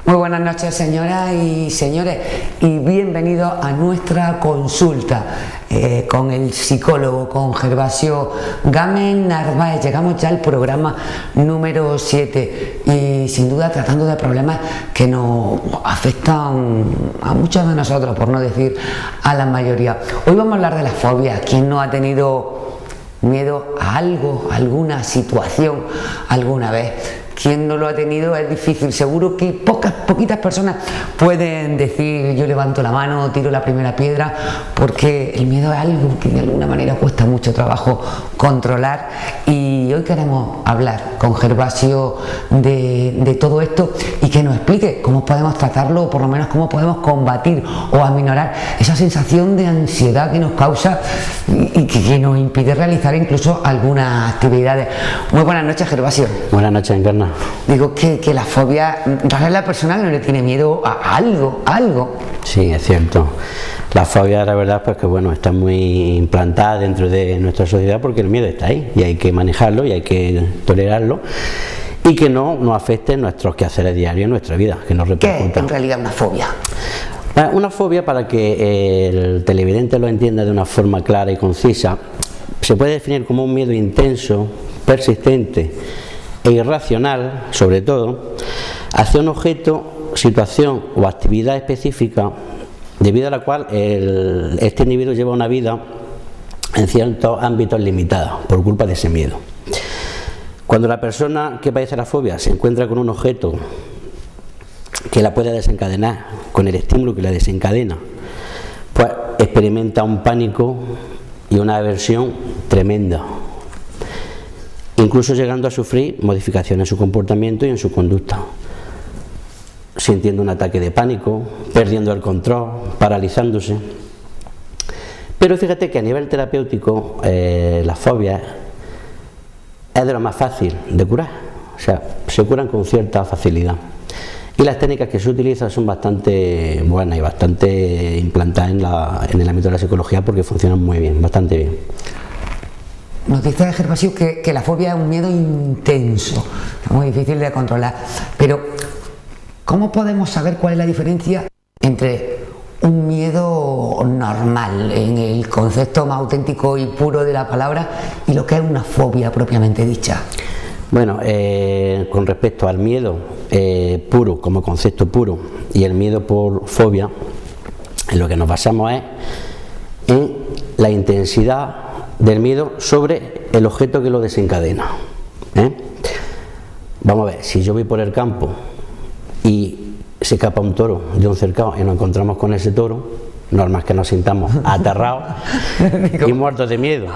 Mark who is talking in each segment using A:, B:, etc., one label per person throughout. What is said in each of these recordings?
A: Muy buenas noches, señoras y señores, y bienvenidos a nuestra consulta con el psicólogo, con Gervasio Gámez Narváez. Llegamos ya al programa número 7 y sin duda tratando de problemas que nos afectan a muchos de nosotros, por no decir a la mayoría. Hoy vamos a hablar de las fobias. ¿Quién no ha tenido miedo a algo, a alguna situación alguna vez? Quien no lo ha tenido es difícil. Seguro que poquitas personas pueden decir yo levanto la mano, tiro la primera piedra, porque el miedo es algo que de alguna manera cuesta mucho trabajo controlar. Y hoy queremos hablar con Gervasio de todo esto y que nos explique cómo podemos tratarlo, o por lo menos cómo podemos combatir o aminorar esa sensación de ansiedad que nos causa y que nos impide realizar incluso algunas actividades. Muy buenas noches, Gervasio.
B: Buenas noches, Encarna.
A: Digo que la fobia es la persona que no le tiene miedo a algo.
B: Sí, es cierto. La fobia, la verdad, pues que bueno, está muy implantada dentro de nuestra sociedad porque el miedo está ahí y hay que manejarlo y hay que tolerarlo y que no nos afecte nuestros quehaceres diarios en nuestra vida, que nos repercuta.
A: ¿Qué es en realidad una fobia?
B: Una fobia, para que el televidente lo entienda de una forma clara y concisa, se puede definir como un miedo intenso, persistente e irracional, sobre todo, hacia un objeto, situación o actividad específica, debido a la cual este individuo lleva una vida en ciertos ámbitos limitados por culpa de ese miedo. Cuando la persona que padece la fobia se encuentra con un objeto que la puede desencadenar, con el estímulo que la desencadena, pues experimenta un pánico y una aversión tremenda, incluso llegando a sufrir modificaciones en su comportamiento y en su conducta, sintiendo un ataque de pánico, perdiendo el control, paralizándose. Pero fíjate que a nivel terapéutico las fobias es de lo más fácil de curar, o sea, se curan con cierta facilidad. Y las técnicas que se utilizan son bastante buenas y bastante implantadas en el ámbito de la psicología porque funcionan muy bien, bastante bien.
A: Nos dice Gervasio que la fobia es un miedo intenso, muy difícil de controlar. Pero, ¿cómo podemos saber cuál es la diferencia entre un miedo normal, en el concepto más auténtico y puro de la palabra, y lo que es una fobia propiamente dicha?
B: Bueno, con respecto al miedo puro, como concepto puro, y el miedo por fobia, en lo que nos basamos es en la intensidad del miedo sobre el objeto que lo desencadena. Vamos a ver, si yo voy por el campo y se escapa un toro de un cercado y nos encontramos con ese toro, normal que nos sintamos aterrados y muertos de miedo.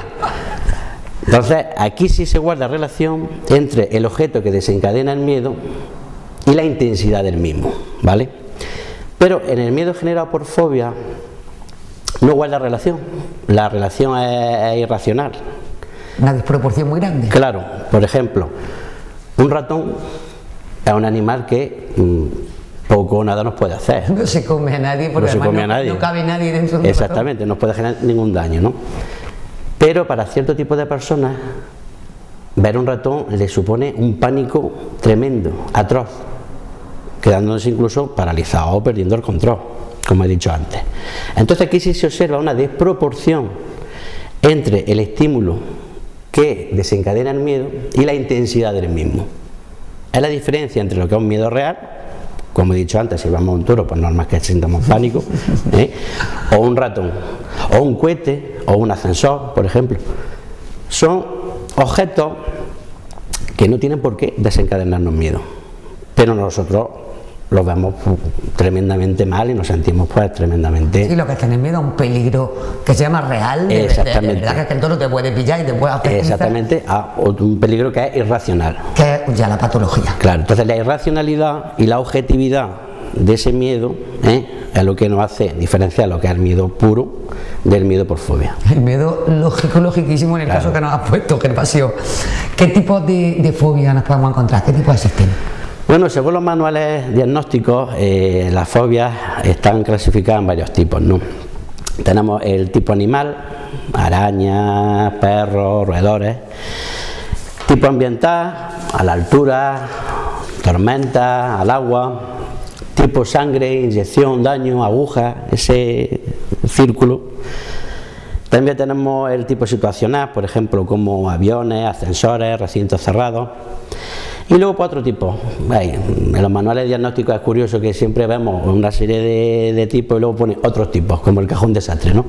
B: Entonces, aquí sí se guarda relación entre el objeto que desencadena el miedo y la intensidad del mismo, ¿vale? Pero en el miedo generado por fobia no guarda relación, la relación es irracional.
A: Una desproporción muy grande.
B: Claro, por ejemplo, un ratón es un animal que poco o nada nos puede hacer.
A: No se come a nadie porque no cabe nadie dentro de un
B: Exactamente,
A: ratón.
B: no puede generar ningún daño, ¿no? Pero para cierto tipo de personas, ver un ratón le supone un pánico tremendo, atroz, quedándose incluso paralizado o perdiendo el control, como he dicho antes. Entonces aquí sí se observa una desproporción entre el estímulo que desencadena el miedo y la intensidad del mismo. Es la diferencia entre lo que es un miedo real, como he dicho antes, si vamos a un toro, pues normal que sintamos pánico, o un ratón, o un cohete, o un ascensor, por ejemplo. Son objetos que no tienen por qué desencadenarnos miedo, pero nosotros los vemos tremendamente mal y nos sentimos pues tremendamente...
A: Sí, lo que es tener miedo a un peligro que se llama real,
B: exactamente.
A: De verdad que el toro te puede pillar y te puede hacer...
B: Exactamente, a un peligro que es irracional.
A: Que es ya la patología.
B: Claro, entonces la irracionalidad y la objetividad de ese miedo es lo que nos hace diferenciar lo que es el miedo puro del miedo por fobia.
A: El miedo lógico, logiquísimo en el caso que nos has puesto, Gervasio. ¿Qué tipo de fobia nos podemos encontrar? ¿Qué tipo existen?
B: Bueno, según los manuales diagnósticos, las fobias están clasificadas en varios tipos, ¿no? Tenemos el tipo animal, arañas, perros, roedores. Tipo ambiental, a la altura, tormentas, al agua. tipo sangre, inyección, daño, aguja, ese círculo. También tenemos el tipo situacional, por ejemplo, como aviones, ascensores, recintos cerrados. Y luego pues otro tipo. En los manuales de diagnóstico es curioso que siempre vemos una serie de tipos y luego pone otros tipos, como el cajón desastre, ¿no?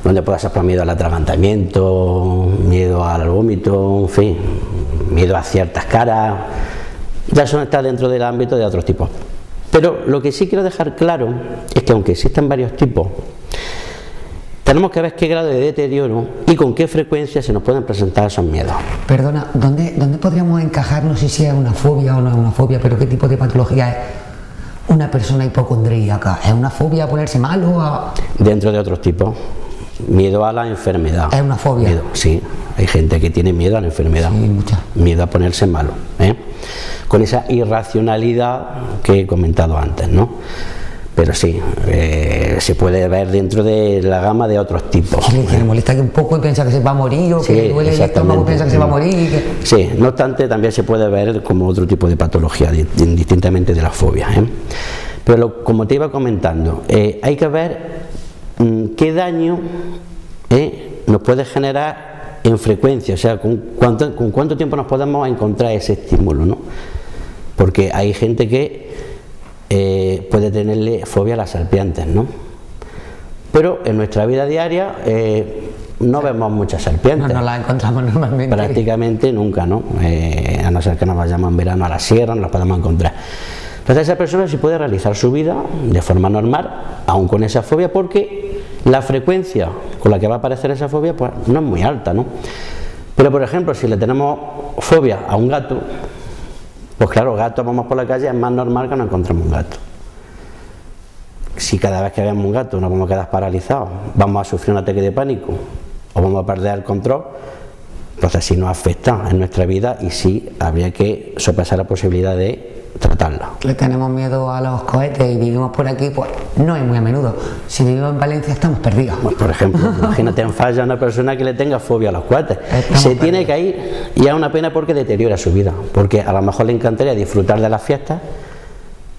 B: Donde puede ser por miedo al atragantamiento, miedo al vómito, en fin, miedo a ciertas caras. Ya eso está dentro del ámbito de otros tipos. Pero lo que sí quiero dejar claro es que aunque existen varios tipos, tenemos que ver qué grado de deterioro y con qué frecuencia se nos pueden presentar esos miedos.
A: Perdona, ¿dónde podríamos encajar? No sé si es una fobia o no es una fobia, pero ¿qué tipo de patología es una persona hipocondríaca? ¿Es una fobia a ponerse malo?
B: Dentro de otros tipos. Miedo a la enfermedad.
A: ¿Es una fobia?
B: Miedo, sí, hay gente que tiene miedo a la enfermedad.
A: Sí, mucha.
B: Miedo a ponerse malo, con esa irracionalidad que he comentado antes, ¿no? Pero sí, se puede ver dentro de la gama de otros tipos.
A: Sí, que le molesta que un poco y piensa que se va a morir, o que le duele el estómago y piensa que se va a morir.
B: Sí, no obstante, también se puede ver como otro tipo de patología, indistintamente de la fobia. Pero como te iba comentando, hay que ver qué daño nos puede generar en frecuencia, o sea, con cuánto tiempo nos podemos encontrar ese estímulo, ¿no? Porque hay gente que puede tenerle fobia a las serpientes, ¿no? Pero en nuestra vida diaria no vemos muchas serpientes.
A: No las encontramos normalmente.
B: Prácticamente nunca, ¿no? A no ser que nos vayamos en verano a la sierra, no las podemos encontrar. Entonces esa persona sí puede realizar su vida de forma normal, aún con esa fobia, porque la frecuencia con la que va a aparecer esa fobia pues no es muy alta, ¿no? Pero por ejemplo, si le tenemos fobia a un gato, pues claro, gatos, vamos por la calle, es más normal que no encontremos un gato. Si cada vez que veamos un gato nos vamos a quedar paralizados, vamos a sufrir un ataque de pánico o vamos a perder el control, entonces sí nos afecta en nuestra vida y sí habría que sopesar la posibilidad de tratarla.
A: Le tenemos miedo a los cohetes y vivimos por aquí, pues no es muy a menudo. Si vivimos en Valencia estamos perdidos.
B: Pues, por ejemplo, imagínate en Falla una persona que le tenga fobia a los cohetes. Se tiene que ir y es una pena porque deteriora su vida, porque a lo mejor le encantaría disfrutar de las fiestas,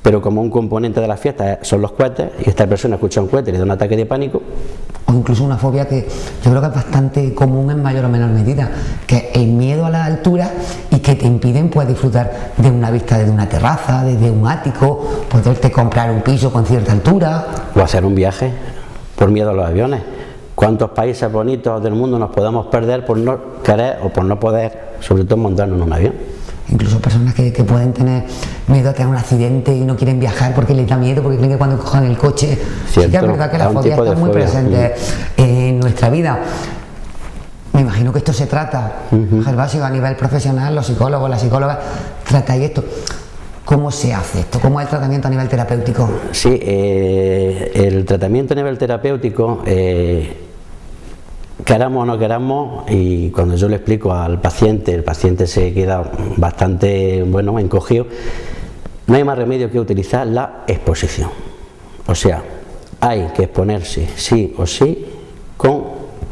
B: pero como un componente de las fiestas son los cohetes y esta persona escucha un cohete y le da un ataque de pánico.
A: O incluso una fobia que yo creo que es bastante común en mayor o menor medida, que es el miedo a la altura y que te impiden pues disfrutar de una vista desde una terraza, desde un ático, poderte comprar un piso con cierta altura.
B: O hacer un viaje por miedo a los aviones. ¿Cuántos países bonitos del mundo nos podemos perder por no querer o por no poder, sobre todo, montarnos en un avión?
A: Incluso personas que pueden tener miedo a tener un accidente y no quieren viajar porque les da miedo, porque creen que cuando cojan el coche.
B: Cierto,
A: sí que es verdad que la fobia está muy presente en nuestra vida. Me imagino que esto se trata, Gervasio, a nivel profesional, los psicólogos, las psicólogas, tratáis esto. ¿Cómo se hace esto? ¿Cómo es el tratamiento a nivel terapéutico?
B: Sí, el tratamiento a nivel terapéutico, queramos o no queramos, y cuando yo le explico al paciente, el paciente se queda bastante, encogido. No hay más remedio que utilizar la exposición. O sea, hay que exponerse sí o sí con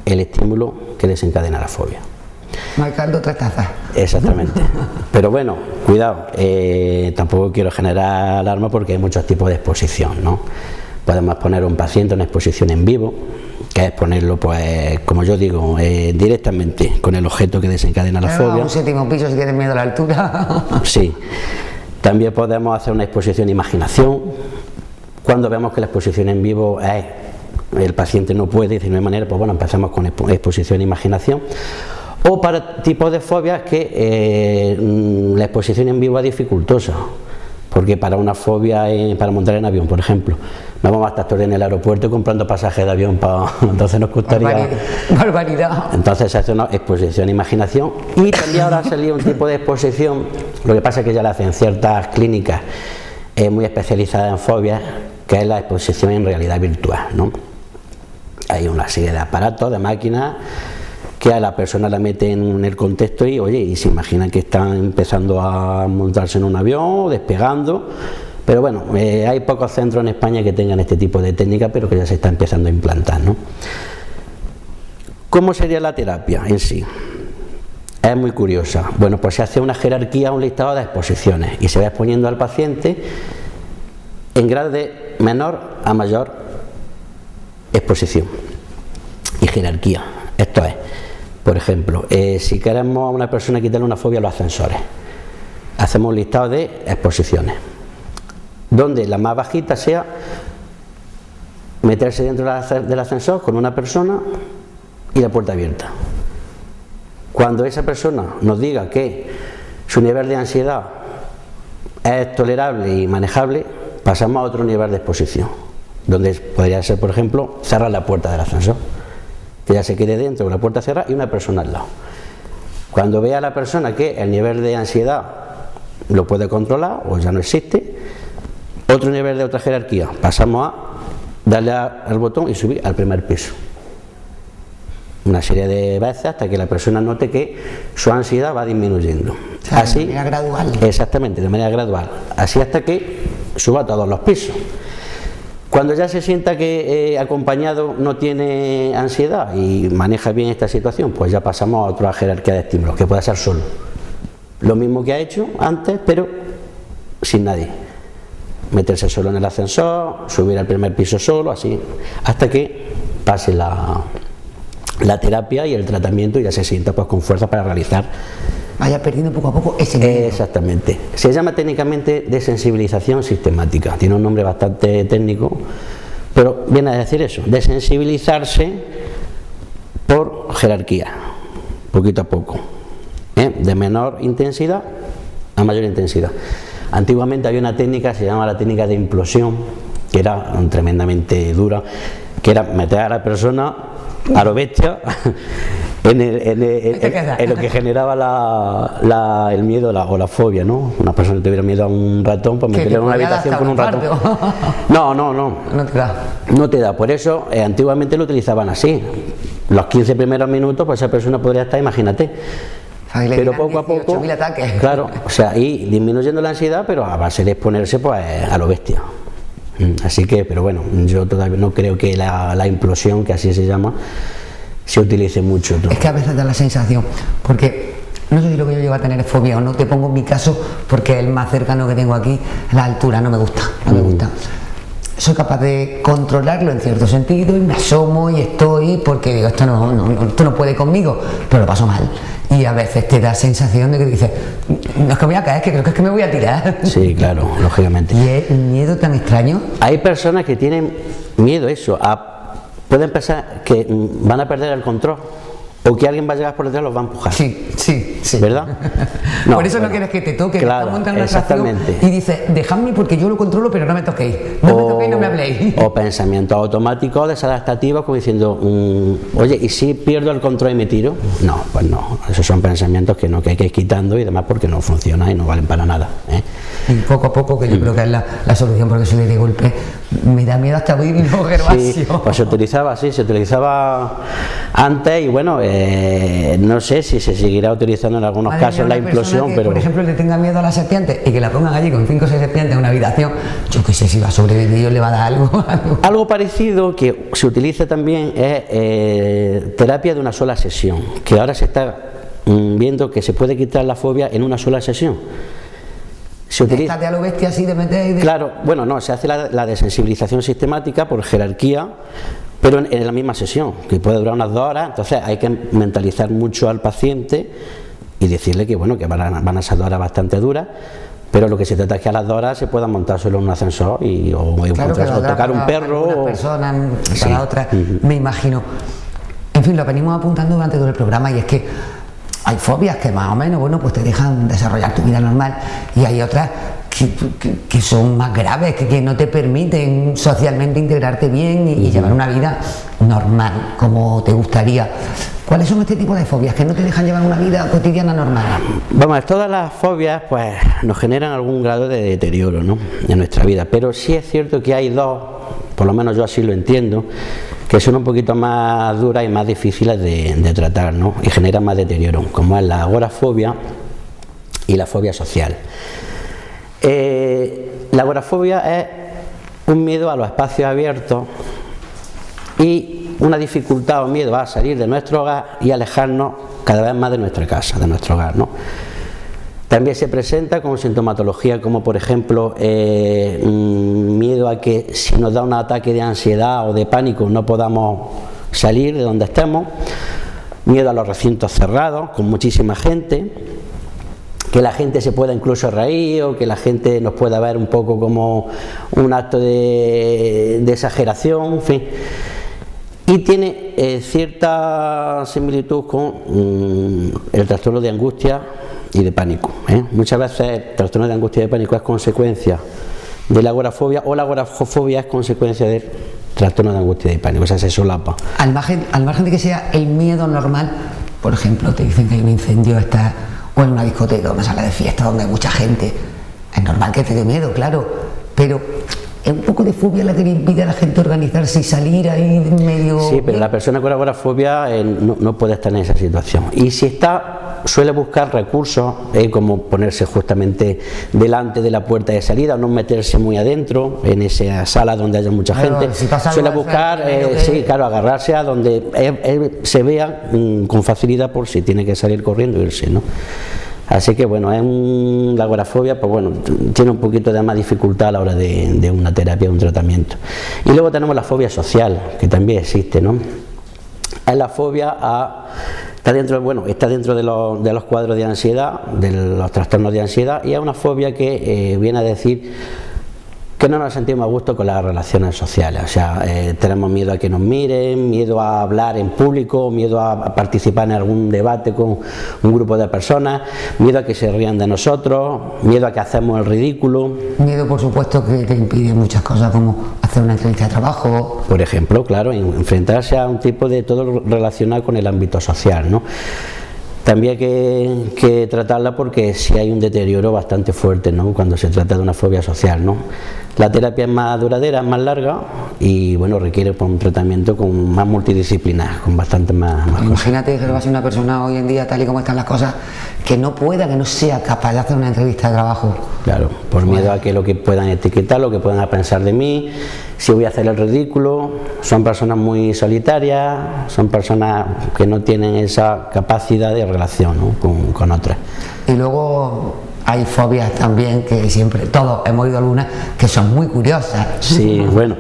B: el estímulo que desencadena la fobia.
A: No hay caldo, tres tazas.
B: Exactamente. Pero bueno, cuidado, tampoco quiero generar alarma porque hay muchos tipos de exposición, ¿no? Podemos poner a un paciente una exposición en vivo, que es ponerlo, pues, como yo digo, directamente con el objeto que desencadena la fobia.
A: Un séptimo piso si tienes miedo a la altura.
B: Sí. También podemos hacer una exposición de imaginación. Cuando vemos que la exposición en vivo el paciente no puede, de no hay manera, pues bueno, empezamos con exposición de imaginación. O para tipos de fobias que la exposición en vivo es dificultosa, porque para una fobia, para montar en avión, por ejemplo, no vamos a estar en el aeropuerto comprando pasajes de avión, entonces nos costaría...
A: Barbaridad.
B: Entonces se hace una exposición de imaginación y también ahora ha salido un tipo de exposición, lo que pasa es que ya la hacen ciertas clínicas muy especializadas en fobias, que es la exposición en realidad virtual, ¿no? Hay una serie de aparatos, de máquinas, que a la persona la mete en el contexto y se imaginan que están empezando a montarse en un avión, despegando, pero bueno, hay pocos centros en España que tengan este tipo de técnica, pero que ya se está empezando a implantar, ¿no? ¿Cómo sería la terapia en sí? Es muy curiosa. Bueno, pues se hace una jerarquía, un listado de exposiciones y se va exponiendo al paciente en grado de menor a mayor exposición y jerarquía. Esto es, por ejemplo, si queremos a una persona quitarle una fobia a los ascensores, hacemos un listado de exposiciones, donde la más bajita sea meterse dentro del ascensor con una persona y la puerta abierta. Cuando esa persona nos diga que su nivel de ansiedad es tolerable y manejable, pasamos a otro nivel de exposición, donde podría ser, por ejemplo, cerrar la puerta del ascensor, que ya se quede dentro con la puerta cerrada y una persona al lado. Cuando vea a la persona que el nivel de ansiedad lo puede controlar o ya no existe, otro nivel de otra jerarquía, pasamos a darle al botón y subir al primer piso. Una serie de veces hasta que la persona note que su ansiedad va disminuyendo.
A: O sea,
B: así,
A: de manera gradual.
B: Exactamente, de manera gradual. Así hasta que suba a todos los pisos. Cuando ya se sienta que acompañado no tiene ansiedad y maneja bien esta situación, pues ya pasamos a otra jerarquía de estímulos, que puede ser solo. Lo mismo que ha hecho antes, pero sin nadie. Meterse solo en el ascensor, subir al primer piso solo, así, hasta que pase la terapia y el tratamiento y ya se sienta pues con fuerza para realizar.
A: Vaya perdiendo poco a poco ese miedo.
B: Exactamente. Se llama técnicamente desensibilización sistemática. Tiene un nombre bastante técnico, pero viene a decir eso, desensibilizarse por jerarquía, poquito a poco, de menor intensidad a mayor intensidad. Antiguamente había una técnica, se llama la técnica de implosión, que era tremendamente dura, que era meter a la persona a lo bestia en lo que generaba el miedo o la fobia, ¿no? Una persona que tuviera miedo a un ratón, pues meterle en una habitación con un ratón. No te da. Por eso antiguamente lo utilizaban así. Los 15 primeros minutos, pues esa persona podría estar, imagínate. Pero poco a poco, claro, o sea, y disminuyendo la ansiedad, pero a base de exponerse pues a lo bestia. Así que, pero bueno, yo todavía no creo que la implosión, que así se llama, se utilice mucho.
A: Es que a veces da la sensación, porque no sé si lo que yo llego a tener es fobia o no, te pongo en mi caso, porque el más cercano que tengo aquí, la altura, no me gusta. Soy capaz de controlarlo en cierto sentido y me asomo y estoy, porque digo, esto no puede conmigo, pero lo paso mal. Y a veces te da sensación de que dices, no es que voy a caer, es que creo que es que me voy a tirar.
B: Sí, claro, lógicamente.
A: Y es un miedo tan extraño.
B: Hay personas que tienen miedo eso, pueden pensar que van a perder el control o que alguien va a llegar por detrás y los va a empujar.
A: Sí.
B: ¿Verdad?
A: No, por eso no quieres que te toque,
B: claro,
A: que una atracción y dices, dejadme porque yo lo controlo, pero no me toquéis. No me habléis.
B: O pensamientos automáticos, desadaptativos, como diciendo, oye, ¿y si pierdo el control y me tiro? No, pues no. Esos son pensamientos que hay que ir quitando y demás porque no funcionan y no valen para nada.
A: Y poco a poco, que yo creo que es la solución, porque si le de golpe me da miedo hasta hoy mismo, Gervasio.
B: Sí, pues se utilizaba antes y bueno, no sé si se seguirá utilizando en algunos casos la implosión,
A: que,
B: pero
A: por ejemplo, le tenga miedo a las serpientes y que la pongan allí con 5 o 6 serpientes en una habitación, yo qué sé si va a sobrevivir o le va a dar algo.
B: Algo parecido que se utiliza también es terapia de una sola sesión, que ahora se está viendo que se puede quitar la fobia en una sola sesión. Se utiliza
A: a lo bestia así de meter
B: Claro, bueno, no, se hace la desensibilización sistemática por jerarquía, pero en la misma sesión, que puede durar unas 2 horas. Entonces hay que mentalizar mucho al paciente y decirle que bueno, que van a ser 2 horas bastante duras, pero lo que se trata es que a las 2 horas se pueda montar solo en un ascensor o tocar un perro.
A: Para una persona, para otra, me imagino. En fin, lo venimos apuntando durante todo el programa, y es que hay fobias que más o menos, bueno, pues te dejan desarrollar tu vida normal, y hay otras que son más graves, que no te permiten socialmente integrarte bien y llevar una vida normal, como te gustaría. ¿Cuáles son este tipo de fobias que no te dejan llevar una vida cotidiana normal?
B: Vamos a ver, todas las fobias pues nos generan algún grado de deterioro, ¿no?, en nuestra vida, pero sí es cierto que hay 2, por lo menos yo así lo entiendo, que son un poquito más duras y más difíciles de tratar, ¿no?, y generan más deterioro, como es la agorafobia y la fobia social. La agorafobia es un miedo a los espacios abiertos y una dificultad o miedo a salir de nuestro hogar y alejarnos cada vez más de nuestra casa, de nuestro hogar, ¿no? También se presenta con sintomatología como, por ejemplo, miedo a que si nos da un ataque de ansiedad o de pánico no podamos salir de donde estemos, miedo a los recintos cerrados con muchísima gente, que la gente se pueda incluso reír o que la gente nos pueda ver un poco como un acto de exageración, en fin. Y tiene cierta similitud con el trastorno de angustia y de pánico. Muchas veces el trastorno de angustia y de pánico es consecuencia de la agorafobia, o la agorafobia es consecuencia del trastorno de angustia y de pánico, o sea, se solapa.
A: Al margen de que sea el miedo normal, por ejemplo, te dicen que hay un incendio, o en una discoteca, una sala de fiesta donde hay mucha gente, es normal que te dé miedo, claro, pero es un poco de fobia la que le impide a la gente organizarse y salir ahí medio...
B: Sí, pero la persona con agorafobia no puede estar en esa situación, y si está, suele buscar recursos, como ponerse justamente delante de la puerta de salida, o no meterse muy adentro en esa sala donde haya mucha gente, si suele buscar, sí, claro, agarrarse a donde él se vea con facilidad, por si tiene que salir corriendo e irse, ¿no? Así que bueno, la agorafobia, pues bueno, tiene un poquito de más dificultad a la hora de una terapia, un tratamiento. Y luego tenemos la fobia social, que también existe, ¿no? Es la fobia está dentro de los cuadros de ansiedad, de los trastornos de ansiedad, y es una fobia que viene a decir que no nos sentimos a gusto con las relaciones sociales, o sea, tenemos miedo a que nos miren, miedo a hablar en público, miedo a participar en algún debate con un grupo de personas, miedo a que se rían de nosotros, miedo a que hacemos el ridículo.
A: Miedo, por supuesto, que te impide muchas cosas, como hacer una entrevista de trabajo.
B: Por ejemplo, claro, enfrentarse a un tipo de todo relacionado con el ámbito social, ¿no? También hay que tratarla porque sí hay un deterioro bastante fuerte, ¿no?, cuando se trata de una fobia social, ¿no? La terapia es más duradera, es más larga y bueno, requiere un tratamiento con más multidisciplinar, con bastante más
A: Imagínate que va a ser una persona hoy en día, tal y como están las cosas, que no sea capaz de hacer una entrevista de trabajo.
B: Claro, por miedo a que lo que puedan etiquetar, lo que puedan pensar de mí, si voy a hacer el ridículo. Son personas muy solitarias, son personas que no tienen esa capacidad de relación, ¿no?, con otras.
A: Y luego hay fobias también que siempre, todos hemos oído algunas que son muy curiosas.
B: Sí, bueno,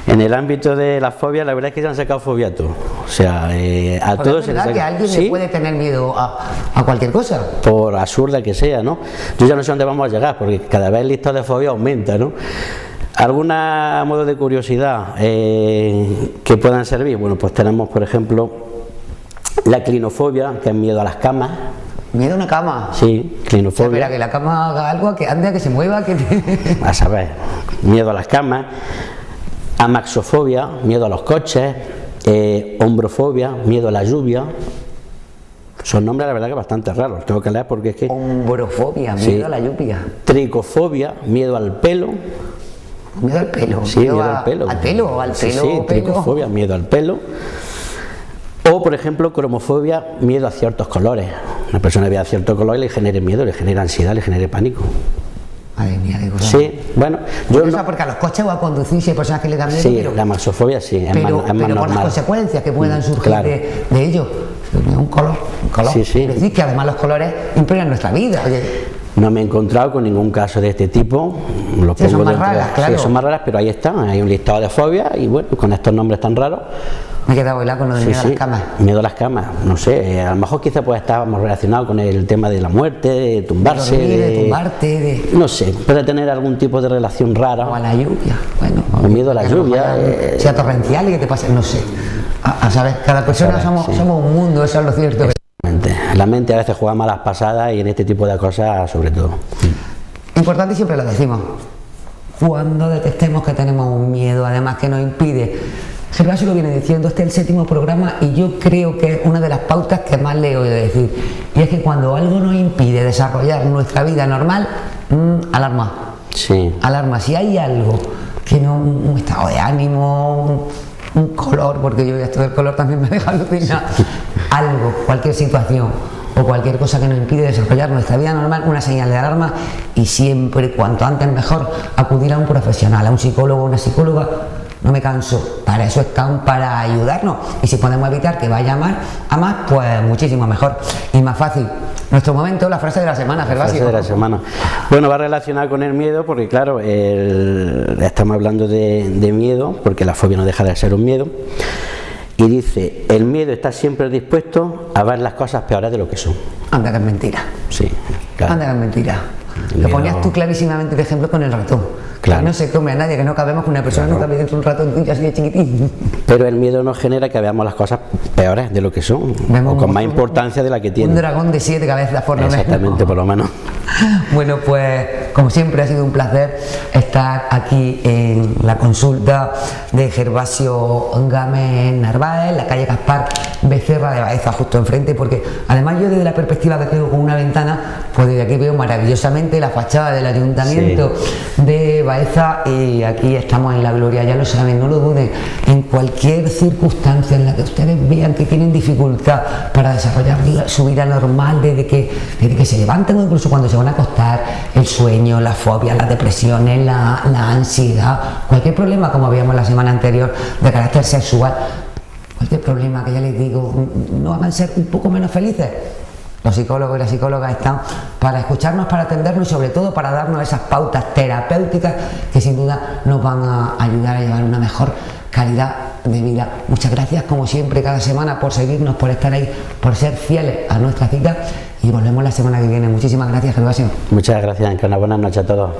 B: en el ámbito de las fobias, la verdad es que se han sacado fobia a todo. O sea, a todos se les saca.
A: Que alguien le puede tener miedo a cualquier cosa.
B: Por absurda que sea, ¿no? Yo ya no sé dónde vamos a llegar, porque cada vez el listado de fobia aumenta, ¿no? ¿Alguna modo de curiosidad que puedan servir? Bueno, pues tenemos, por ejemplo, la clinofobia, que es miedo a las camas.
A: ¿Miedo a una cama?
B: Sí, clinofobia.
A: Espera, que la cama haga algo, que ande, que se mueva, que...
B: A saber, miedo a las camas. Amaxofobia, miedo a los coches. Hombrofobia, miedo a la lluvia. Son nombres, la verdad, que bastante raros. Tengo que leer porque es que...
A: Hombrofobia, miedo a la lluvia.
B: Tricofobia, miedo al pelo.
A: ¿Miedo al pelo?
B: Sí, miedo al pelo.
A: ¿Al pelo? ¿Al pelo?
B: Sí, tricofobia, miedo al pelo. O, por ejemplo, cromofobia, miedo a ciertos colores. Una persona ve a cierto color y le genere miedo, le genera ansiedad, le genere pánico.
A: Madre mía, de cosas.
B: Sí, bueno, yo
A: no... porque a los coches o a conducir, si hay personas que le dan miedo.
B: Sí,
A: pero...
B: la amaxofobia sí, es más normal.
A: Por las consecuencias que puedan surgir
B: claro.
A: de ello. Un color.
B: Sí, sí.
A: Es decir, que además los colores impregnan nuestra vida. Oye.
B: No me he encontrado con ningún caso de este tipo. Los pongo
A: son más raras, claro.
B: Sí, son más raras, pero ahí están, hay un listado de fobias y bueno, con estos nombres tan raros.
A: Me he quedado helado con lo de miedo a las camas.
B: Miedo a las camas, no sé, a lo mejor quizá puede estar más relacionado con el tema de la muerte, de tumbarse,
A: de tumbarte,
B: no sé, puede tener algún tipo de relación rara.
A: O a la lluvia, bueno.
B: O miedo a la lluvia.
A: Sea torrencial y que te pase, no sé. A saber, cada persona somos un mundo, eso es lo cierto.
B: La mente a veces juega malas pasadas y en este tipo de cosas sobre todo.
A: Importante, y siempre lo decimos, cuando detectemos que tenemos un miedo, además que nos impide, Gervasio lo viene diciendo, este es el 7º programa y yo creo que es una de las pautas que más le he oído decir, y es que cuando algo nos impide desarrollar nuestra vida normal, alarma.
B: Sí.
A: Alarma, si hay algo que no, un estado de ánimo, un color, porque yo esto del color también me deja alucinar, algo, cualquier situación o cualquier cosa que nos impide desarrollar nuestra vida normal, una señal de alarma, y siempre, cuanto antes mejor, acudir a un profesional, a un psicólogo o una psicóloga. No me canso, para eso están, para ayudarnos, y si podemos evitar que vaya a más, pues muchísimo mejor y más fácil. Nuestro momento, la frase de la semana, Gervasio.
B: La frase de la semana. Bueno, va relacionada con el miedo porque claro, está estamos hablando de miedo, porque la fobia no deja de ser un miedo, y dice, el miedo está siempre dispuesto a ver las cosas peores de lo que son.
A: Anda, que es mentira.
B: Sí, claro.
A: Anda, que es mentira. Lo ponías tú clarísimamente de ejemplo con el ratón.
B: Claro.
A: Que no se come a nadie, que no cabemos con una persona, no cabe dentro de un ratón tuyo así de chiquitín.
B: Pero el miedo nos genera que veamos las cosas peores de lo que son, o con más importancia de la que tienen.
A: Un dragón de 7 cabezas, por lo menos.
B: Exactamente, por lo menos.
A: Bueno, pues como siempre ha sido un placer estar aquí en la consulta de Gervasio Gámez Narváez, en la calle Gaspar Becerra de Baeza, justo enfrente, porque además yo desde la perspectiva que tengo con una ventana, pues desde aquí veo maravillosamente la fachada del ayuntamiento de Baeza, y aquí estamos en la gloria, ya lo saben, no lo duden, en cualquier circunstancia en la que ustedes vean que tienen dificultad para desarrollar su vida normal, desde que se levanten o incluso cuando se van a acostar, el sueño, la fobia, las depresiones, la ansiedad, cualquier problema, como veíamos la semana anterior, de carácter sexual, cualquier problema que ya les digo, no van a ser un poco menos felices. Los psicólogos y las psicólogas están para escucharnos, para atendernos y sobre todo para darnos esas pautas terapéuticas que sin duda nos van a ayudar a llevar una mejor calidad de vida. Muchas gracias como siempre cada semana por seguirnos, por estar ahí, por ser fieles a nuestra cita, y volvemos la semana que viene. Muchísimas gracias, Gervasio.
B: Muchas gracias, Encarna. Buenas noches a todos.